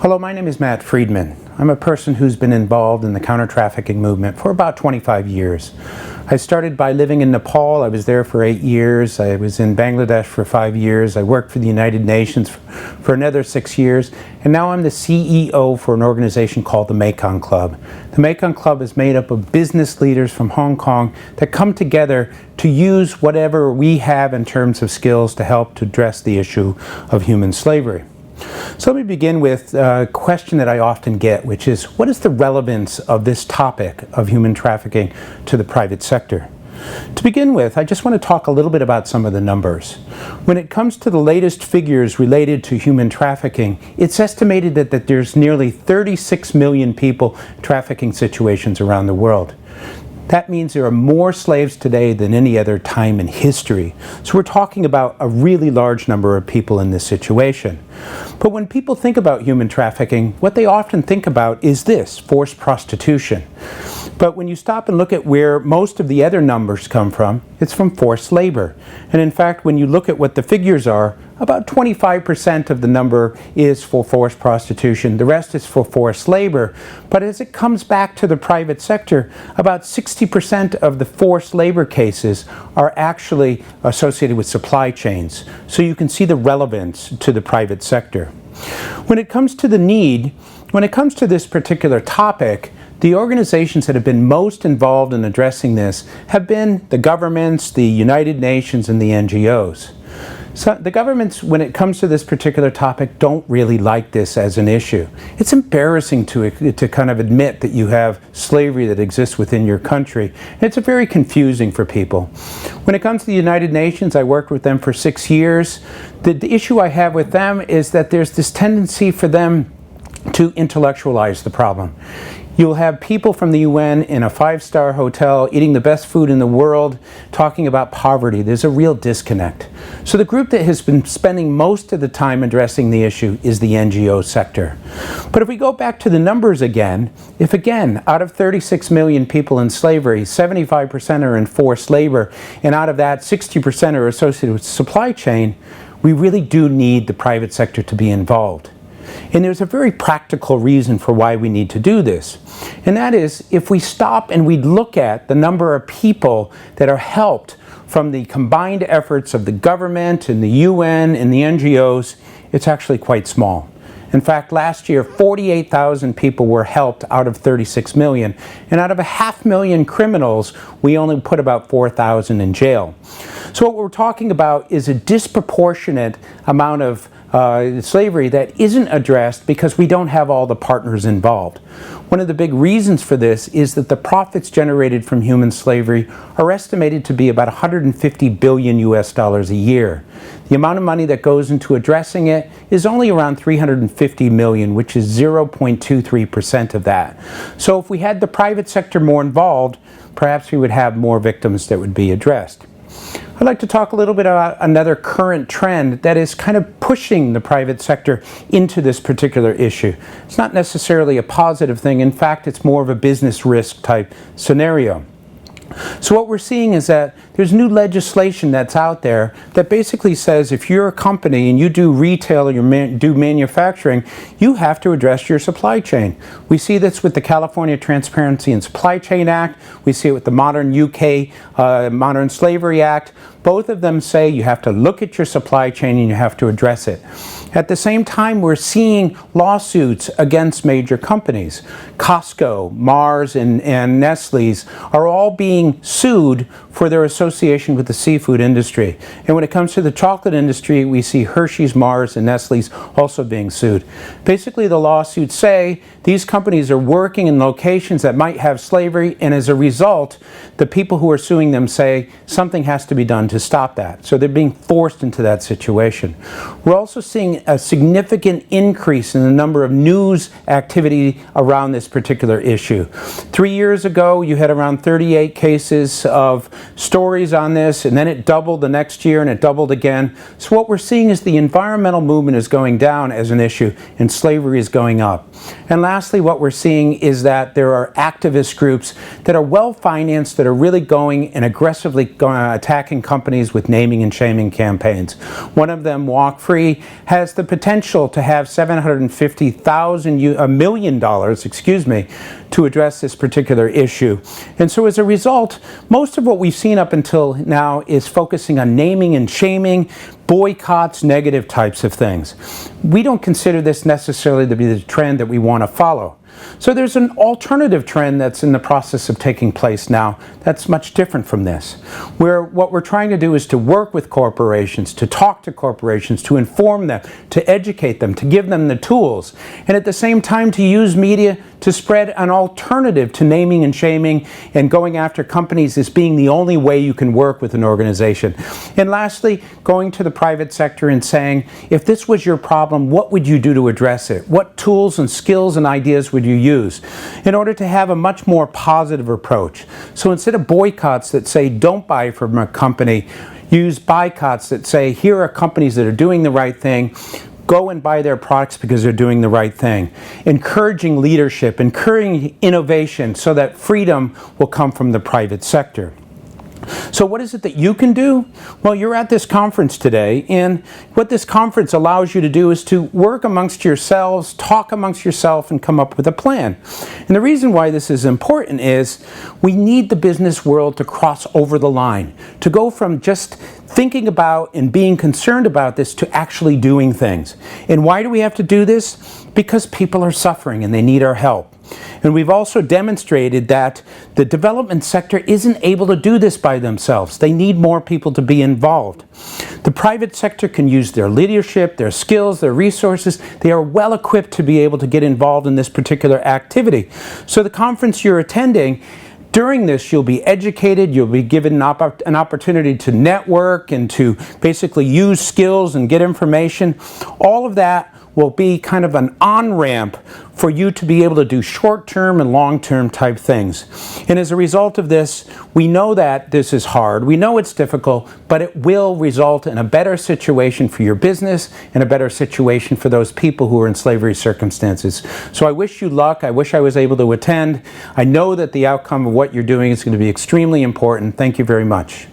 Hello, my name is Matt Friedman. I'm a person who's been involved in the counter-trafficking movement for about 25 years. I started by living in Nepal. I was there for 8 years. I was in Bangladesh for 5 years. I worked for the United Nations for another 6 years. And now I'm the CEO for an organization called the Mekong Club. The Mekong Club is made up of business leaders from Hong Kong that come together to use whatever we have in terms of skills to help to address the issue of human slavery. So let me begin with a question that I often get, which is, what is the relevance of this topic of human trafficking to the private sector? To begin with, I just want to talk a little bit about some of the numbers. When it comes to the latest figures related to human trafficking, it's estimated that there's nearly 36 million people trafficking situations around the world. That means there are more slaves today than any other time in history. So we're talking about a really large number of people in this situation. But when people think about human trafficking, what they often think about is this: forced prostitution. But when you stop and look at where most of the other numbers come from, it's from forced labor. And in fact, when you look at what the figures are, about 25% of the number is for forced prostitution. The rest is for forced labor. But as it comes back to the private sector, about 60% of the forced labor cases are actually associated with supply chains. So you can see the relevance to the private sector. When it comes to the need, when it comes to this particular topic, the organizations that have been most involved in addressing this have been the governments, the United Nations, and the NGOs. So the governments, when it comes to this particular topic, don't really like this as an issue. It's embarrassing to kind of admit that you have slavery that exists within your country. And it's very confusing for people. When it comes to the United Nations, I worked with them for 6 years. The issue I have with them is that there's this tendency for them to intellectualize the problem. You'll have people from the UN in a 5-star hotel eating the best food in the world, talking about poverty. There's a real disconnect. So the group that has been spending most of the time addressing the issue is the NGO sector. But if we go back to the numbers again, if again, out of 36 million people in slavery, 75% are in forced labor, and out of that, 60% are associated with supply chain, we really do need the private sector to be involved. And there's a very practical reason for why we need to do this. And that is, if we stop and we look at the number of people that are helped from the combined efforts of the government and the UN and the NGOs, it's actually quite small. In fact, last year, 48,000 people were helped out of 36 million. And out of 500,000 criminals, we only put about 4,000 in jail. So what we're talking about is a disproportionate amount of slavery that isn't addressed because we don't have all the partners involved. One of the big reasons for this is that the profits generated from human slavery are estimated to be about 150 billion US dollars a year. The amount of money that goes into addressing it is only around 350 million, which is 0.23% of that. So if we had the private sector more involved, perhaps we would have more victims that would be addressed. I'd like to talk a little bit about another current trend that is kind of pushing the private sector into this particular issue. It's not necessarily a positive thing. In fact, it's more of a business risk type scenario. So what we're seeing is that there's new legislation that's out there that basically says if you're a company and you do retail or you do manufacturing, you have to address your supply chain. We see this with the California Transparency and Supply Chain Act. We see it with the modern UK Modern Slavery Act. Both of them say you have to look at your supply chain and you have to address it. At the same time, we're seeing lawsuits against major companies. Costco, Mars, and Nestle's are all being sued for their association with the seafood industry. And when it comes to the chocolate industry, we see Hershey's, Mars, and Nestle's also being sued. Basically, the lawsuits say these companies are working in locations that might have slavery, and as a result, the people who are suing them say something has to be done to stop that. So they're being forced into that situation. We're also seeing a significant increase in the number of news activity around this particular issue. 3 years ago, you had around 38 cases of stories on this, and then it doubled the next year and it doubled again. So what we're seeing is the environmental movement is going down as an issue and slavery is going up. And lastly, what we're seeing is that there are activist groups that are well financed, that are really going and aggressively attacking companies with naming and shaming campaigns. One of them, Walk Free, has the potential to have $750 million, to address this particular issue. And so as a result, most of what we've seen up until now is focusing on naming and shaming, boycotts, negative types of things. We don't consider this necessarily to be the trend that we want to follow. So there's an alternative trend that's in the process of taking place now that's much different from this, where what we're trying to do is to work with corporations, to talk to corporations, to inform them, to educate them, to give them the tools, and at the same time to use media to spread an alternative to naming and shaming and going after companies as being the only way you can work with an organization. And lastly, going to the private sector and saying, if this was your problem, what would you do to address it? What tools and skills and ideas would you use in order to have a much more positive approach? So instead of boycotts that say don't buy from a company, use boycotts that say here are companies that are doing the right thing. Go and buy their products because they're doing the right thing. Encouraging leadership, encouraging innovation so that freedom will come from the private sector. So what is it that you can do? Well, you're at this conference today, and what this conference allows you to do is to work amongst yourselves, talk amongst yourself, and come up with a plan. And the reason why this is important is we need the business world to cross over the line, to go from just thinking about and being concerned about this to actually doing things. And why do we have to do this? Because people are suffering and they need our help. And we've also demonstrated that the development sector isn't able to do this by themselves. They need more people to be involved. The private sector can use their leadership, their skills, their resources. They are well equipped to be able to get involved in this particular activity. So the conference you're attending, during this, you'll be educated, you'll be given an opportunity to network and to basically use skills and get information. All of that will be kind of an on-ramp for you to be able to do short-term and long-term type things. And as a result of this, we know that this is hard, we know it's difficult, but it will result in a better situation for your business and a better situation for those people who are in slavery circumstances. So I wish you luck. I wish I was able to attend. I know that the outcome of what you're doing is going to be extremely important. Thank you very much.